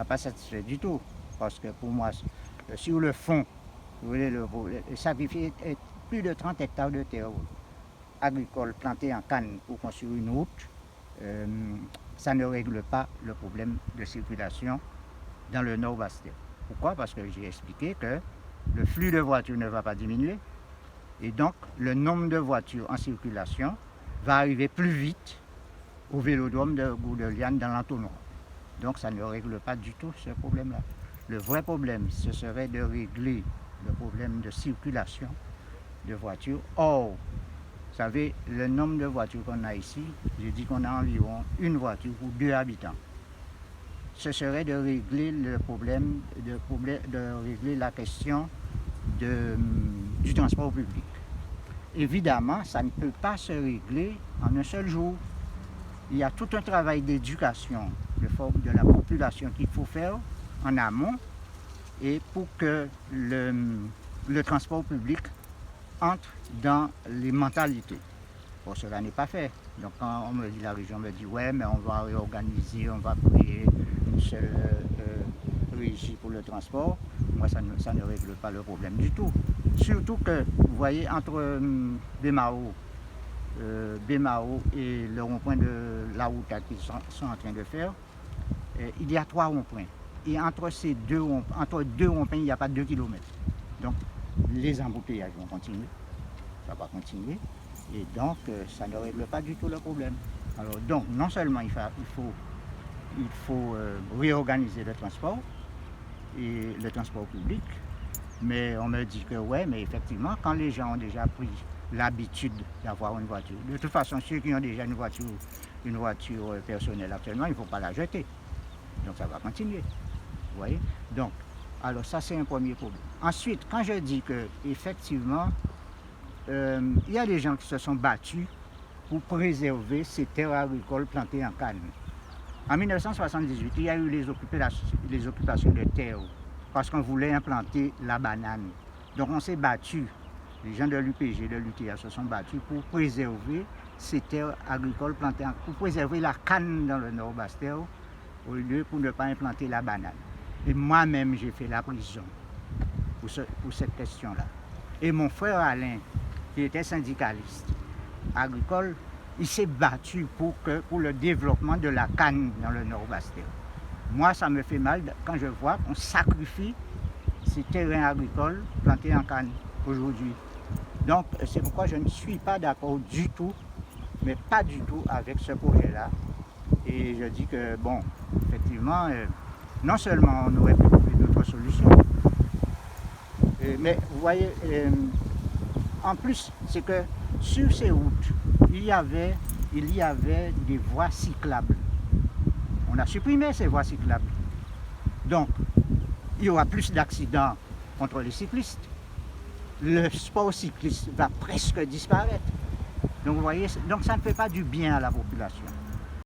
pas satisfait du tout. Parce que pour moi, sur le fond, vous voulez sacrifier plus de 30 hectares de terre agricole plantée en canne pour construire une route, ça ne règle pas le problème de circulation dans le nord Bastia. Pourquoi? Parce que j'ai expliqué que le flux de voitures ne va pas diminuer et donc le nombre de voitures en circulation va arriver plus vite au vélodrome de Gourdeliane dans l'entonnoir. Donc ça ne règle pas du tout ce problème-là. Le vrai problème, ce serait de régler le problème de circulation de voitures. Or, vous savez, le nombre de voitures qu'on a ici, j'ai dit qu'on a environ une voiture pour 2 habitants. Ce serait de régler le problème, de régler la question du transport public. Évidemment, ça ne peut pas se régler en un seul jour. Il y a tout un travail d'éducation de la population qu'il faut faire en amont et pour que le transport public entre dans les mentalités. Bon, cela n'est pas fait. Donc quand la région me dit ouais, mais on va réorganiser, on va créer une seule régie pour le transport, moi ça ne règle pas le problème du tout. Surtout que, vous voyez, entre Bémao et le rond-point de la route qu'ils sont en train de faire, il y a 3 ronds-points. Et entre deux ronds-points, il n'y a pas 2 km. Donc les embouteillages vont continuer, ça va continuer, et donc ça ne règle pas du tout le problème. Alors donc non seulement il faut réorganiser le transport et le transport public, mais on me dit que ouais, mais effectivement, quand les gens ont déjà pris l'habitude d'avoir une voiture, de toute façon, ceux qui ont déjà une voiture personnelle actuellement, il ne faut pas la jeter. Donc ça va continuer. Vous voyez? Donc, alors ça c'est un premier problème. Ensuite, quand je dis que effectivement, il y a des gens qui se sont battus pour préserver ces terres agricoles plantées en canne. En 1978, il y a eu les occupations de terres parce qu'on voulait implanter la banane. Donc on s'est battu, les gens de l'UPG, de l'UTA se sont battus pour préserver ces terres agricoles plantées, pour préserver la canne dans le nord Bastia, au lieu pour ne pas implanter la banane. Et moi-même, j'ai fait la prison pour cette question-là. Et mon frère Alain, qui était syndicaliste agricole, il s'est battu pour le développement de la canne dans le nord Bastia. Moi, ça me fait mal quand je vois qu'on sacrifie ces terrains agricoles plantés en canne aujourd'hui. Donc, c'est pourquoi je ne suis pas d'accord du tout, mais pas du tout avec ce projet-là. Et je dis que, bon, effectivement, non seulement on aurait pu trouver d'autres solutions, mais vous voyez, en plus, c'est que sur ces routes, il y avait des voies cyclables. On a supprimé ces voies cyclables. Donc, il y aura plus d'accidents contre les cyclistes. Le sport cycliste va presque disparaître. Donc, vous voyez, donc ça ne fait pas du bien à la population.